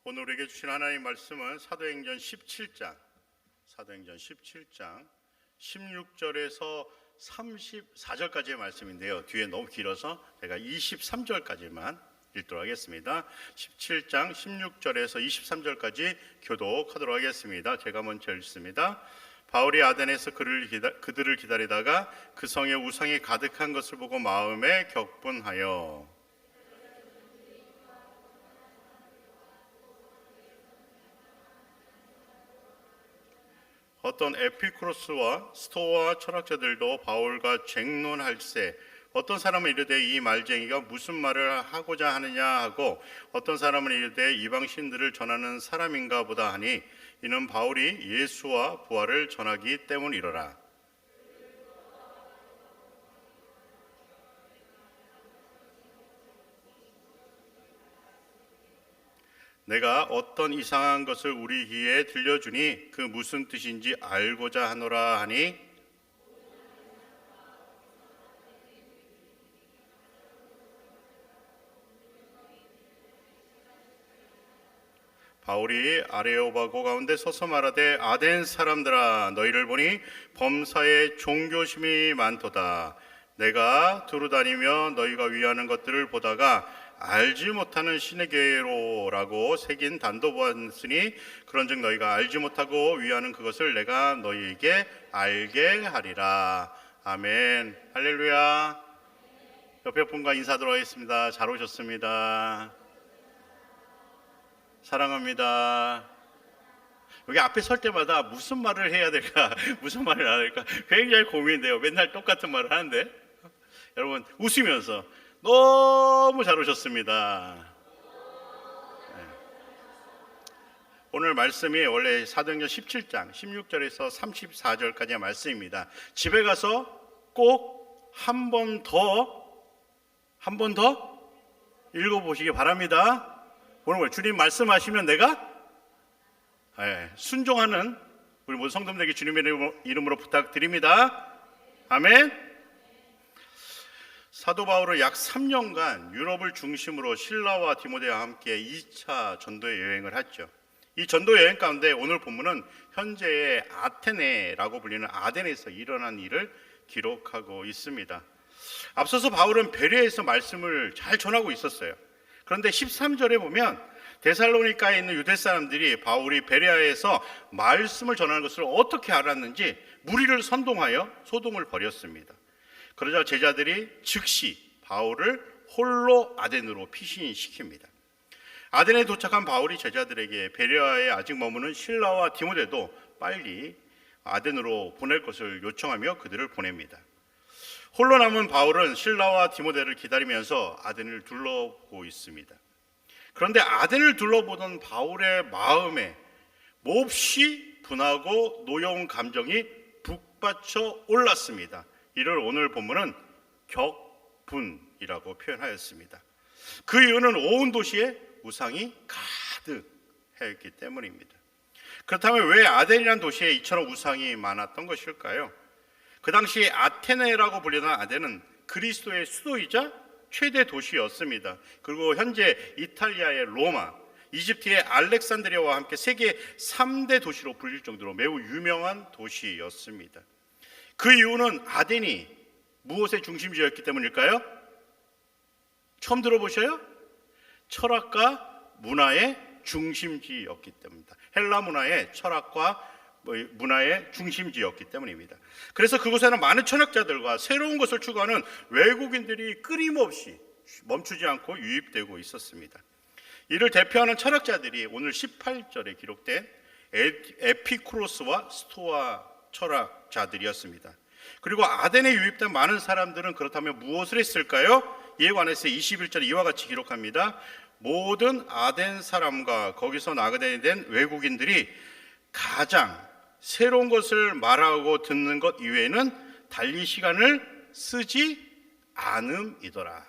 오늘 우리에게 주신 하나님 말씀은 사도행전 17장 16절에서 34절까지의 말씀인데요. 뒤에 너무 길어서 제가 23절까지만 읽도록 하겠습니다. 17장 16절에서 23절까지 교독하도록 하겠습니다. 제가 먼저 읽습니다. 바울이 아덴에서 그들을 기다리다가 그 성에 우상이 가득한 것을 보고 마음에 격분하여 어떤 에피쿠로스와 스토아 철학자들도 바울과 쟁론할세 어떤 사람은 이르되 이 말쟁이가 무슨 말을 하고자 하느냐 하고 어떤 사람은 이르되 이방신들을 전하는 사람인가 보다 하니 이는 바울이 예수와 부활을 전하기 때문이로라. 내가 어떤 이상한 것을 우리 귀에 들려주니 그 무슨 뜻인지 알고자 하노라 하니 바울이 아레오바고 가운데 서서 말하되 아덴 사람들아 너희를 보니 범사에 종교심이 많도다. 내가 두루다니며 너희가 위하는 것들을 보다가 알지 못하는 신의 계로라고 새긴 단도 보았으니 그런즉 너희가 알지 못하고 위하는 그것을 내가 너희에게 알게 하리라. 아멘. 할렐루야. 옆에 분과 인사드리도록 하겠습니다. 잘 오셨습니다. 사랑합니다. 여기 앞에 설 때마다 무슨 말을 해야 될까 무슨 말을 안 할까 굉장히 고민돼요. 맨날 똑같은 말을 하는데 여러분 웃으면서 너무 잘 오셨습니다. 네. 오늘 말씀이 원래 사도행전 17장 16절에서 34절까지의 말씀입니다. 집에 가서 꼭 한 번 더 읽어보시기 바랍니다. 오늘 주님 말씀하시면 내가 순종하는 우리 모든 성도들에게 주님의 이름으로 부탁드립니다. 아멘. 사도 바울은 약 3년간 유럽을 중심으로 실라와 디모데와 함께 2차 전도 여행을 했죠. 이 전도 여행 가운데 오늘 본문은 현재의 아테네라고 불리는 아덴에서 일어난 일을 기록하고 있습니다. 앞서서 바울은 베레아에서 말씀을 잘 전하고 있었어요. 그런데 13절에 보면 데살로니가에 있는 유대 사람들이 바울이 베레아에서 말씀을 전하는 것을 어떻게 알았는지 무리를 선동하여 소동을 벌였습니다. 그러자 제자들이 즉시 바울을 홀로 아덴으로 피신시킵니다. 아덴에 도착한 바울이 제자들에게 베레아에 아직 머무는 실라와 디모데도 빨리 아덴으로 보낼 것을 요청하며 그들을 보냅니다. 홀로 남은 바울은 실라와 디모데를 기다리면서 아덴을 둘러보고 있습니다. 그런데 아덴을 둘러보던 바울의 마음에 몹시 분하고 노여운 감정이 북받쳐 올랐습니다. 이를 오늘 본문은 격분이라고 표현하였습니다. 그 이유는 온 도시에 우상이 가득했기 때문입니다. 그렇다면 왜 아덴이라는 도시에 이처럼 우상이 많았던 것일까요? 그 당시 아테네라고 불리던 아덴은 그리스도의 수도이자 최대 도시였습니다. 그리고 현재 이탈리아의 로마, 이집트의 알렉산드리아와 함께 세계 3대 도시로 불릴 정도로 매우 유명한 도시였습니다. 그 이유는 아덴이 무엇의 중심지였기 때문일까요? 처음 들어보셔요? 철학과 문화의 중심지였기 때문입니다. 헬라 문화의 철학과 문화의 중심지였기 때문입니다. 그래서 그곳에는 많은 철학자들과 새로운 것을 추구하는 외국인들이 끊임없이 멈추지 않고 유입되고 있었습니다. 이를 대표하는 철학자들이 오늘 18절에 기록된 에피쿠로스와 스토아 철학자들이었습니다. 그리고 아덴에 유입된 많은 사람들은 그렇다면 무엇을 했을까요? 이에 관해서 21절에 이와 같이 기록합니다. 모든 아덴 사람과 거기서 나그네 된 외국인들이 가장 새로운 것을 말하고 듣는 것 이외에는 달리 시간을 쓰지 않음이더라.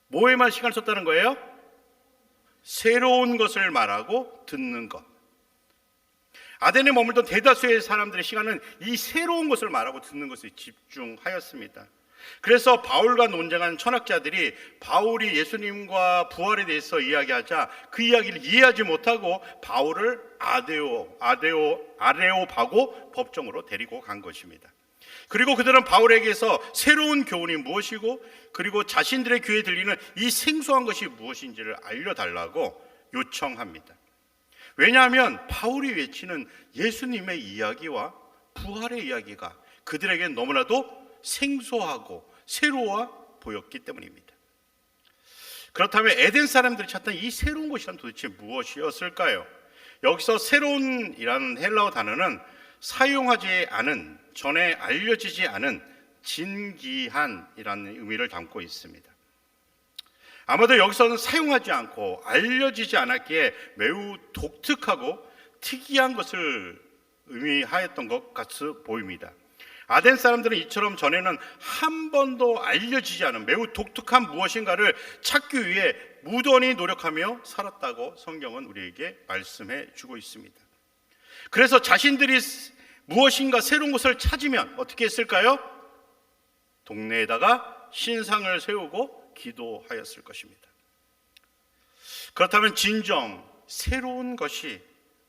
뭐에만 시간을 썼다는 거예요? 새로운 것을 말하고 듣는 것. 아덴에 머물던 대다수의 사람들의 시간은 이 새로운 것을 말하고 듣는 것에 집중하였습니다. 그래서 바울과 논쟁한 천학자들이 바울이 예수님과 부활에 대해서 이야기하자 그 이야기를 이해하지 못하고 바울을 아레오바고 법정으로 데리고 간 것입니다. 그리고 그들은 바울에게서 새로운 교훈이 무엇이고 그리고 자신들의 귀에 들리는 이 생소한 것이 무엇인지를 알려달라고 요청합니다. 왜냐하면 바울이 외치는 예수님의 이야기와 부활의 이야기가 그들에게 너무나도 생소하고 새로워 보였기 때문입니다. 그렇다면 에덴 사람들이 찾던 이 새로운 것이란 도대체 무엇이었을까요? 여기서 새로운이라는 헬라어 단어는 사용하지 않은, 전에 알려지지 않은 진기한이라는 의미를 담고 있습니다. 아마도 여기서는 사용하지 않고 알려지지 않았기에 매우 독특하고 특이한 것을 의미하였던 것 같아 보입니다. 아덴 사람들은 이처럼 전에는 한 번도 알려지지 않은 매우 독특한 무엇인가를 찾기 위해 무던히 노력하며 살았다고 성경은 우리에게 말씀해 주고 있습니다. 그래서 자신들이 무엇인가 새로운 것을 찾으면 어떻게 했을까요? 동네에다가 신상을 세우고 기도하였을 것입니다. 그렇다면 진정 새로운 것이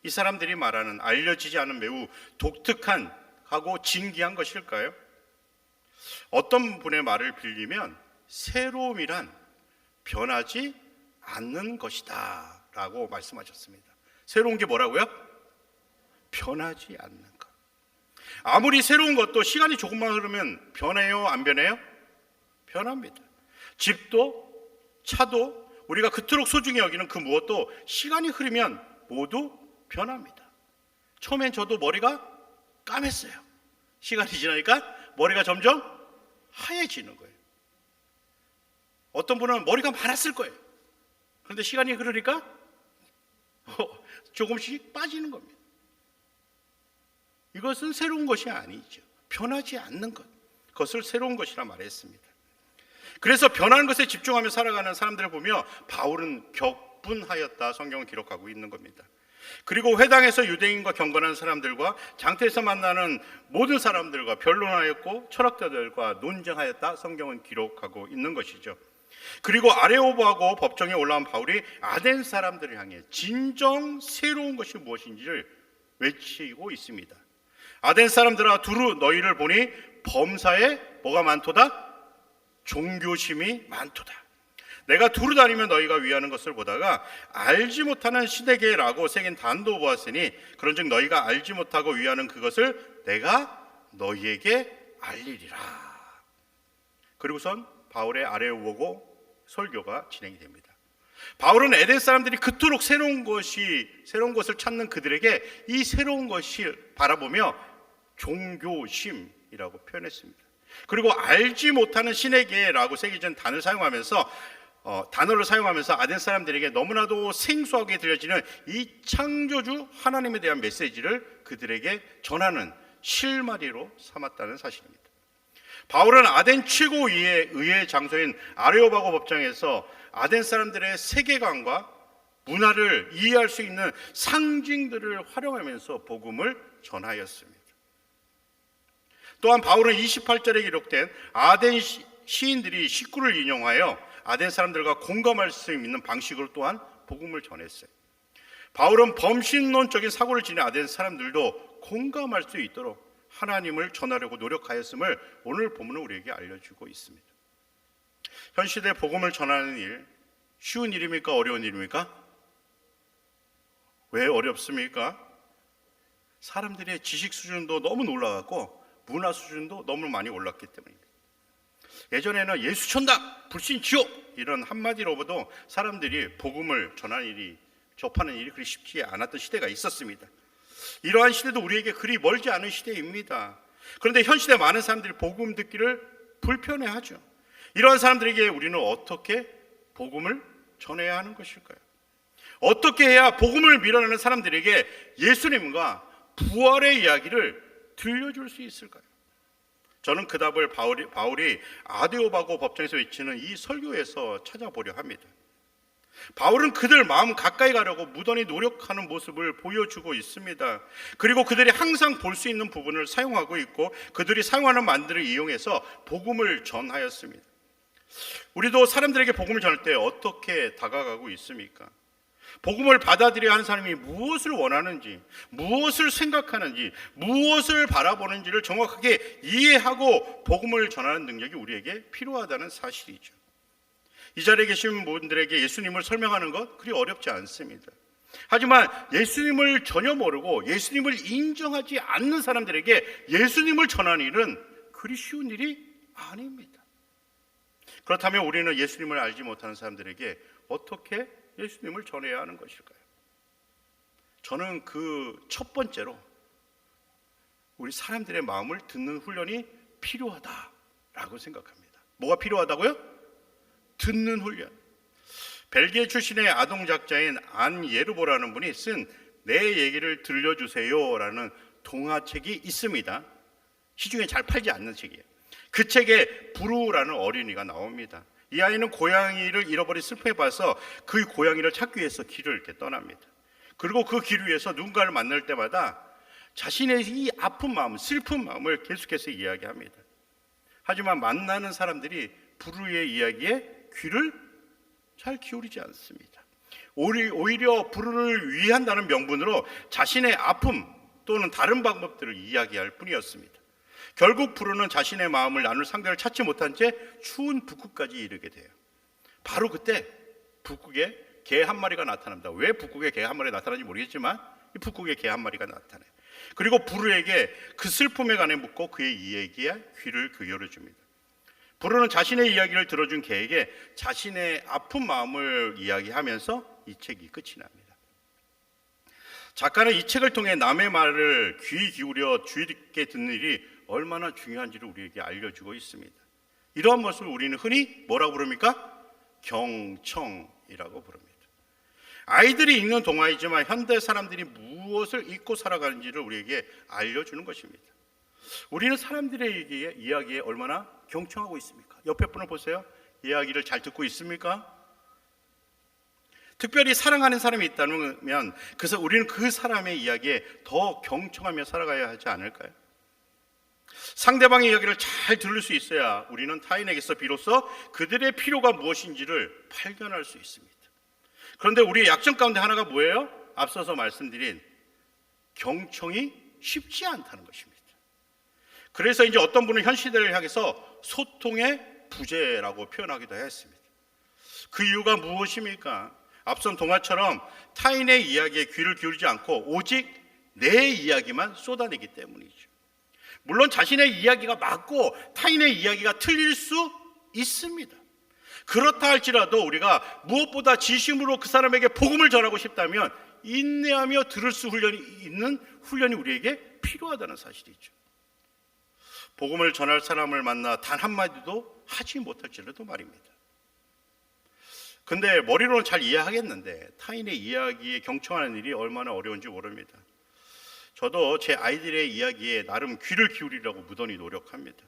이 사람들이 말하는 알려지지 않은 매우 독특한 하고 진기한 것일까요? 어떤 분의 말을 빌리면 새로움이란 변하지 않는 것이다 라고 말씀하셨습니다. 새로운 게 뭐라고요? 변하지 않는 것. 아무리 새로운 것도 시간이 조금만 흐르면 변해요? 안 변해요? 변합니다. 집도 차도 우리가 그토록 소중히 여기는 그 무엇도 시간이 흐르면 모두 변합니다. 처음엔 저도 머리가 까맸어요. 시간이 지나니까 머리가 점점 하얘지는 거예요. 어떤 분은 머리가 많았을 거예요. 그런데 시간이 흐르니까 조금씩 빠지는 겁니다. 이것은 새로운 것이 아니죠. 변하지 않는 것, 그것을 새로운 것이라 말했습니다. 그래서 변하는 것에 집중하며 살아가는 사람들을 보며 바울은 격분하였다 성경은 기록하고 있는 겁니다. 그리고 회당에서 유대인과 경건한 사람들과 장터에서 만나는 모든 사람들과 변론하였고 철학자들과 논쟁하였다 성경은 기록하고 있는 것이죠. 그리고 아레오바고 법정에 올라온 바울이 아덴 사람들을 향해 진정 새로운 것이 무엇인지를 외치고 있습니다. 아덴 사람들아 두루 너희를 보니 범사에 뭐가 많도다? 종교심이 많도다. 내가 두루 다니며 너희가 위하는 것을 보다가 알지 못하는 시대계라고 새긴 단도 보았으니 그런즉 너희가 알지 못하고 위하는 그것을 내가 너희에게 알리리라. 그리고선 바울의 아레오바고 설교가 진행이 됩니다. 바울은 에덴 사람들이 그토록 새로운 것을 찾는 그들에게 이 새로운 것을 바라보며 종교심이라고 표현했습니다. 그리고 알지 못하는 신에게라고 새겨진 단어를 사용하면서 아덴 사람들에게 너무나도 생소하게 들려지는 이 창조주 하나님에 대한 메시지를 그들에게 전하는 실마리로 삼았다는 사실입니다. 바울은 아덴 최고의회 장소인 아레오바고 법정에서 아덴 사람들의 세계관과 문화를 이해할 수 있는 상징들을 활용하면서 복음을 전하였습니다. 또한 바울은 28절에 기록된 아덴 시인들이 시구를 인용하여 아덴 사람들과 공감할 수 있는 방식으로 또한 복음을 전했어요. 바울은 범신론적인 사고를 지닌 아덴 사람들도 공감할 수 있도록 하나님을 전하려고 노력하였음을 오늘 본문은 우리에게 알려주고 있습니다. 현 시대 복음을 전하는 일, 쉬운 일입니까? 어려운 일입니까? 왜 어렵습니까? 사람들의 지식 수준도 너무 올라갔고 문화 수준도 너무 많이 올랐기 때문입니다. 예전에는 예수 천당, 불신 지옥 이런 한마디로도 사람들이 복음을 접하는 일이 그리 쉽지 않았던 시대가 있었습니다. 이러한 시대도 우리에게 그리 멀지 않은 시대입니다. 그런데 현 시대 많은 사람들이 복음 듣기를 불편해하죠. 이러한 사람들에게 우리는 어떻게 복음을 전해야 하는 것일까요? 어떻게 해야 복음을 밀어내는 사람들에게 예수님과 부활의 이야기를 들려줄 수 있을까요? 저는 그 답을 바울이 아레오바고 법정에서 외치는 이 설교에서 찾아보려 합니다. 바울은 그들 마음 가까이 가려고 무던히 노력하는 모습을 보여주고 있습니다. 그리고 그들이 항상 볼 수 있는 부분을 사용하고 있고 그들이 사용하는 만들을 이용해서 복음을 전하였습니다. 우리도 사람들에게 복음을 전할 때 어떻게 다가가고 있습니까? 복음을 받아들여야 하는 사람이 무엇을 원하는지, 무엇을 생각하는지, 무엇을 바라보는지를 정확하게 이해하고 복음을 전하는 능력이 우리에게 필요하다는 사실이죠. 이 자리에 계신 분들에게 예수님을 설명하는 것 그리 어렵지 않습니다. 하지만 예수님을 전혀 모르고 예수님을 인정하지 않는 사람들에게 예수님을 전하는 일은 그리 쉬운 일이 아닙니다. 그렇다면 우리는 예수님을 알지 못하는 사람들에게 어떻게 예수님을 전해야 하는 것일까요? 저는 그 첫 번째로 우리 사람들의 마음을 듣는 훈련이 필요하다라고 생각합니다. 뭐가 필요하다고요? 듣는 훈련. 벨기에 출신의 아동작자인 안 예르보라는 분이 쓴 내 얘기를 들려주세요라는 동화책이 있습니다. 시중에 잘 팔지 않는 책이에요. 그 책에 부루라는 어린이가 나옵니다. 이 아이는 고양이를 잃어버린 슬픔에 빠져서 그 고양이를 찾기 위해서 길을 이렇게 떠납니다. 그리고 그 길 위에서 누군가를 만날 때마다 자신의 이 아픈 마음, 슬픈 마음을 계속해서 이야기합니다. 하지만 만나는 사람들이 부루의 이야기에 귀를 잘 기울이지 않습니다. 오히려 부루를 위한다는 명분으로 자신의 아픔 또는 다른 방법들을 이야기할 뿐이었습니다. 결국 부루는 자신의 마음을 나눌 상대를 찾지 못한 채 추운 북극까지 이르게 돼요. 바로 그때 북극에 개 한 마리가 나타납니다. 왜 북극에 개 한 마리가 나타나는지 모르겠지만 이 북극에 개 한 마리가 나타나요. 그리고 부루에게 그 슬픔에 관해 묻고 그의 이야기에 귀를 기울여줍니다. 부루는 자신의 이야기를 들어준 개에게 자신의 아픈 마음을 이야기하면서 이 책이 끝이 납니다. 작가는 이 책을 통해 남의 말을 귀 기울여 주의 깊게 듣는 일이 얼마나 중요한지를 우리에게 알려주고 있습니다. 이러한 모습을 우리는 흔히 뭐라고 부릅니까? 경청이라고 부릅니다. 아이들이 읽는 동화이지만 현대 사람들이 무엇을 읽고 살아가는지를 우리에게 알려주는 것입니다. 우리는 사람들의 이야기에 얼마나 경청하고 있습니까? 옆에 분을 보세요. 이야기를 잘 듣고 있습니까? 특별히 사랑하는 사람이 있다면 그래서 우리는 그 사람의 이야기에 더 경청하며 살아가야 하지 않을까요? 상대방의 이야기를 잘 들을 수 있어야 우리는 타인에게서 비로소 그들의 필요가 무엇인지를 발견할 수 있습니다. 그런데 우리의 약점 가운데 하나가 뭐예요? 앞서서 말씀드린 경청이 쉽지 않다는 것입니다. 그래서 이제 어떤 분은 현 시대를 향해서 소통의 부재라고 표현하기도 했습니다. 그 이유가 무엇입니까? 앞선 동화처럼 타인의 이야기에 귀를 기울이지 않고 오직 내 이야기만 쏟아내기 때문이죠. 물론 자신의 이야기가 맞고 타인의 이야기가 틀릴 수 있습니다. 그렇다 할지라도 우리가 무엇보다 진심으로 그 사람에게 복음을 전하고 싶다면 인내하며 들을 수 있는 훈련이 우리에게 필요하다는 사실이죠. 복음을 전할 사람을 만나 단 한마디도 하지 못할지라도 말입니다. 근데 머리로는 잘 이해하겠는데 타인의 이야기에 경청하는 일이 얼마나 어려운지 모릅니다. 저도 제 아이들의 이야기에 나름 귀를 기울이려고 무던히 노력합니다.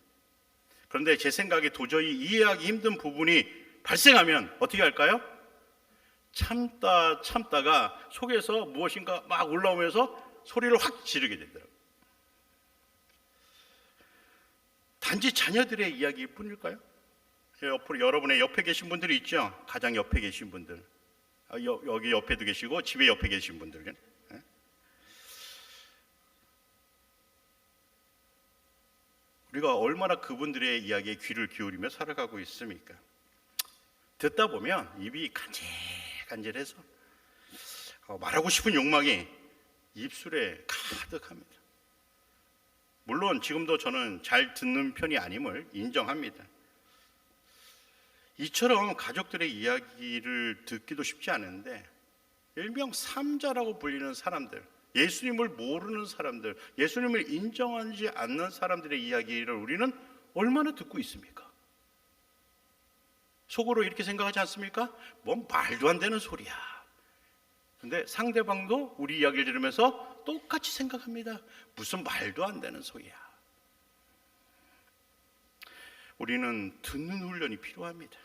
그런데 제 생각에 도저히 이해하기 힘든 부분이 발생하면 어떻게 할까요? 참다가 속에서 무엇인가 막 올라오면서 소리를 확 지르게 되더라고요. 단지 자녀들의 이야기일 뿐일까요? 여러분의 옆에 계신 분들이 있죠? 가장 옆에 계신 분들, 여기 옆에도 계시고 집에 옆에 계신 분들, 우리가 얼마나 그분들의 이야기에 귀를 기울이며 살아가고 있습니까? 듣다 보면 입이 간질간질해서 말하고 싶은 욕망이 입술에 가득합니다. 물론 지금도 저는 잘 듣는 편이 아님을 인정합니다. 이처럼 가족들의 이야기를 듣기도 쉽지 않은데 일명 삼자라고 불리는 사람들, 예수님을 모르는 사람들, 예수님을 인정하지 않는 사람들의 이야기를 우리는 얼마나 듣고 있습니까? 속으로 이렇게 생각하지 않습니까? 뭔 말도 안 되는 소리야. 근데 상대방도 우리 이야기를 들으면서 똑같이 생각합니다. 무슨 말도 안 되는 소리야. 우리는 듣는 훈련이 필요합니다.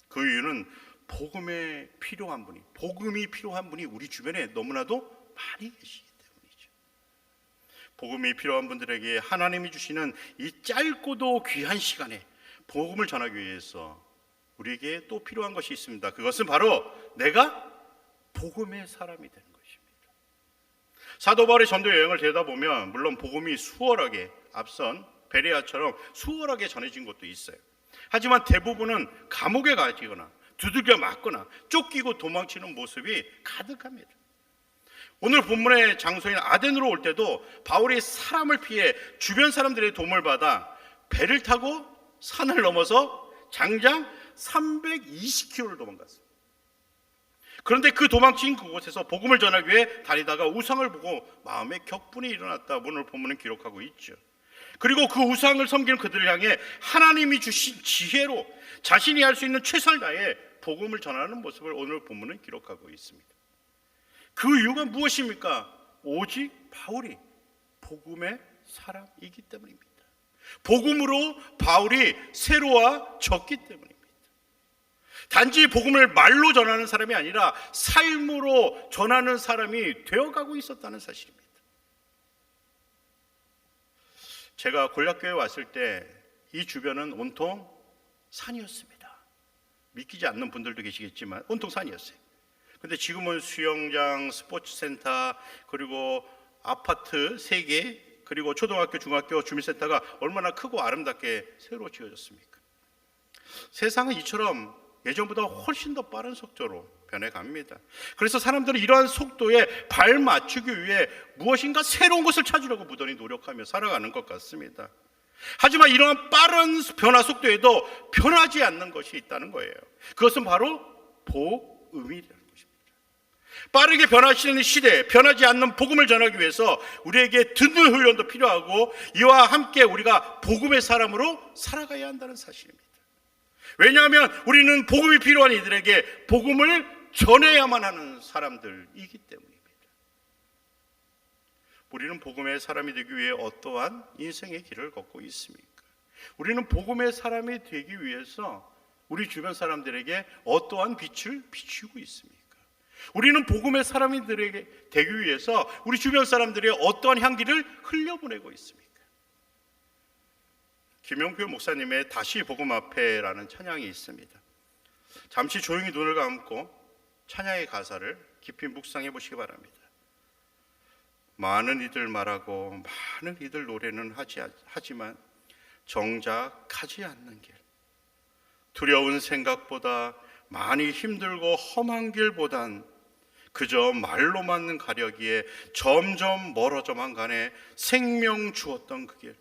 그 이유는 복음이 필요한 분이 우리 주변에 너무나도 많이 계시기 때문이죠. 복음이 필요한 분들에게 하나님이 주시는 이 짧고도 귀한 시간에 복음을 전하기 위해서 우리에게 또 필요한 것이 있습니다. 그것은 바로 내가 복음의 사람이 되는 것입니다. 사도 바울의 전도 여행을 되다보면 물론 복음이 수월하게 앞선 베레아처럼 수월하게 전해진 것도 있어요. 하지만 대부분은 감옥에 갇히거나 두들겨 맞거나 쫓기고 도망치는 모습이 가득합니다. 오늘 본문의 장소인 아덴으로 올 때도 바울이 사람을 피해 주변 사람들의 도움을 받아 배를 타고 산을 넘어서 장장 320km를 도망갔습니다. 그런데 그 도망친 그곳에서 복음을 전하기 위해 다니다가 우상을 보고 마음에 격분이 일어났다. 오늘 본문은 기록하고 있죠. 그리고 그 우상을 섬기는 그들을 향해 하나님이 주신 지혜로 자신이 할 수 있는 최선을 다해 복음을 전하는 모습을 오늘 본문은 기록하고 있습니다. 그 이유가 무엇입니까? 오직 바울이 복음의 사람이기 때문입니다. 복음으로 바울이 새로워졌기 때문입니다. 단지 복음을 말로 전하는 사람이 아니라 삶으로 전하는 사람이 되어가고 있었다는 사실입니다. 제가 골략교회 왔을 때 이 주변은 온통 산이었습니다. 믿기지 않는 분들도 계시겠지만 온통 산이었어요. 근데 지금은 수영장, 스포츠센터, 그리고 아파트 3개, 그리고 초등학교, 중학교, 주민센터가 얼마나 크고 아름답게 새로 지어졌습니까? 세상은 이처럼 예전보다 훨씬 더 빠른 속도로 변해갑니다. 그래서 사람들은 이러한 속도에 발맞추기 위해 무엇인가 새로운 것을 찾으려고 무던히 노력하며 살아가는 것 같습니다. 하지만 이러한 빠른 변화 속도에도 변하지 않는 것이 있다는 거예요. 그것은 바로 복음이라는 것입니다. 빠르게 변화하시는 시대에 변하지 않는 복음을 전하기 위해서 우리에게 듣는 훈련도 필요하고 이와 함께 우리가 복음의 사람으로 살아가야 한다는 사실입니다. 왜냐하면 우리는 복음이 필요한 이들에게 복음을 전해야만 하는 사람들이기 때문입니다. 우리는 복음의 사람이 되기 위해 어떠한 인생의 길을 걷고 있습니까? 우리는 복음의 사람이 되기 위해서 우리 주변 사람들에게 어떠한 빛을 비추고 있습니까? 우리는 복음의 사람이 되기 위해서 우리 주변 사람들의 어떠한 향기를 흘려보내고 있습니까? 김용표 목사님의 다시 복음 앞에라는 찬양이 있습니다. 잠시 조용히 눈을 감고 찬양의 가사를 깊이 묵상해 보시기 바랍니다. 많은 이들 말하고 많은 이들 노래는 하지만 정작 가지 않는 길, 두려운 생각보다 많이 힘들고 험한 길보단 그저 말로만 가려기에 점점 멀어져만 가네 생명 주었던 그 길,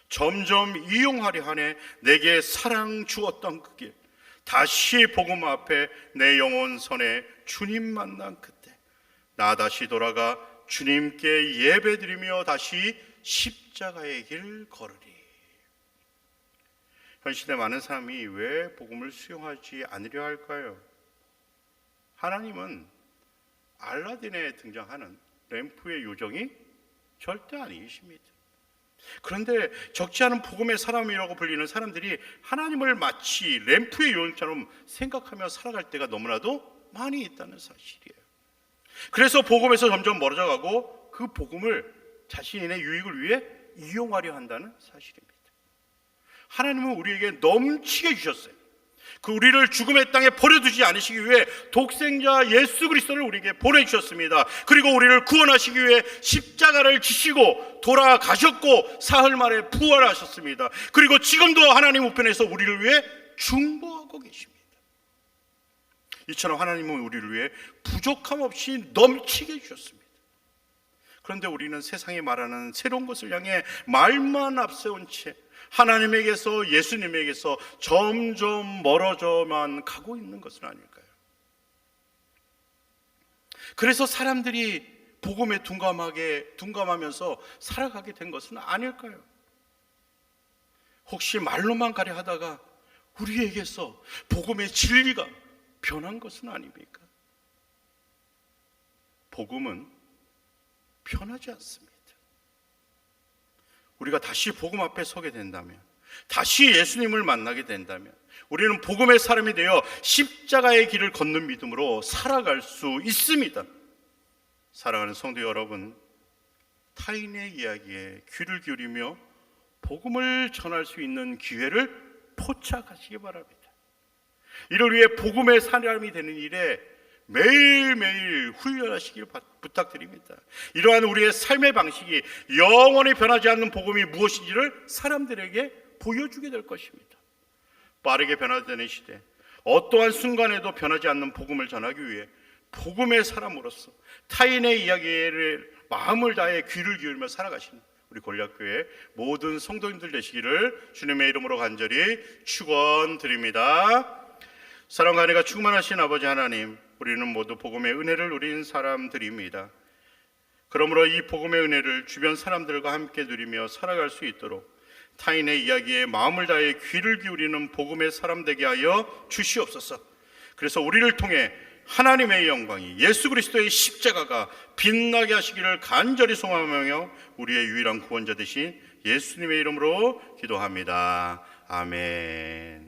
점점 이용하려 하네 내게 사랑 주었던 그 길, 다시 복음 앞에 내 영혼 선에 주님 만난 그때 나 다시 돌아가 주님께 예배드리며 다시 십자가의 길 걸으리. 현 시대 많은 사람이 왜 복음을 수용하지 않으려 할까요? 하나님은 알라딘에 등장하는 램프의 요정이 절대 아니십니다. 그런데 적지 않은 복음의 사람이라고 불리는 사람들이 하나님을 마치 램프의 요정처럼 생각하며 살아갈 때가 너무나도 많이 있다는 사실이에요. 그래서 복음에서 점점 멀어져가고 그 복음을 자신의 유익을 위해 이용하려 한다는 사실입니다. 하나님은 우리에게 넘치게 주셨어요. 그 우리를 죽음의 땅에 버려두지 않으시기 위해 독생자 예수 그리스도를 우리에게 보내주셨습니다. 그리고 우리를 구원하시기 위해 십자가를 지시고 돌아가셨고 사흘 만에 부활하셨습니다. 그리고 지금도 하나님 우편에서 우리를 위해 중보하고 계십니다. 이처럼 하나님은 우리를 위해 부족함 없이 넘치게 주셨습니다. 그런데 우리는 세상이 말하는 새로운 것을 향해 말만 앞세운 채 하나님에게서 예수님에게서 점점 멀어져만 가고 있는 것은 아닐까요? 그래서 사람들이 복음에 둔감하면서 살아가게 된 것은 아닐까요? 혹시 말로만 가려 하다가 우리에게서 복음의 진리가 변한 것은 아닙니까? 복음은 변하지 않습니다. 우리가 다시 복음 앞에 서게 된다면, 다시 예수님을 만나게 된다면 우리는 복음의 사람이 되어 십자가의 길을 걷는 믿음으로 살아갈 수 있습니다. 사랑하는 성도 여러분, 타인의 이야기에 귀를 기울이며 복음을 전할 수 있는 기회를 포착하시기 바랍니다. 이를 위해 복음의 사람이 되는 일에 매일매일 훈련하시길 부탁드립니다. 이러한 우리의 삶의 방식이 영원히 변하지 않는 복음이 무엇인지를 사람들에게 보여주게 될 것입니다. 빠르게 변화되는 시대, 어떠한 순간에도 변하지 않는 복음을 전하기 위해 복음의 사람으로서 타인의 이야기를 마음을 다해 귀를 기울이며 살아가시는 우리 골략교회 모든 성도님들 되시기를 주님의 이름으로 간절히 축원드립니다. 사랑과 은혜가 충만하신 아버지 하나님, 우리는 모두 복음의 은혜를 누린 사람들입니다. 그러므로 이 복음의 은혜를 주변 사람들과 함께 누리며 살아갈 수 있도록 타인의 이야기에 마음을 다해 귀를 기울이는 복음의 사람 되게 하여 주시옵소서. 그래서 우리를 통해 하나님의 영광이 예수 그리스도의 십자가가 빛나게 하시기를 간절히 소망하며 우리의 유일한 구원자 되신 예수님의 이름으로 기도합니다. 아멘.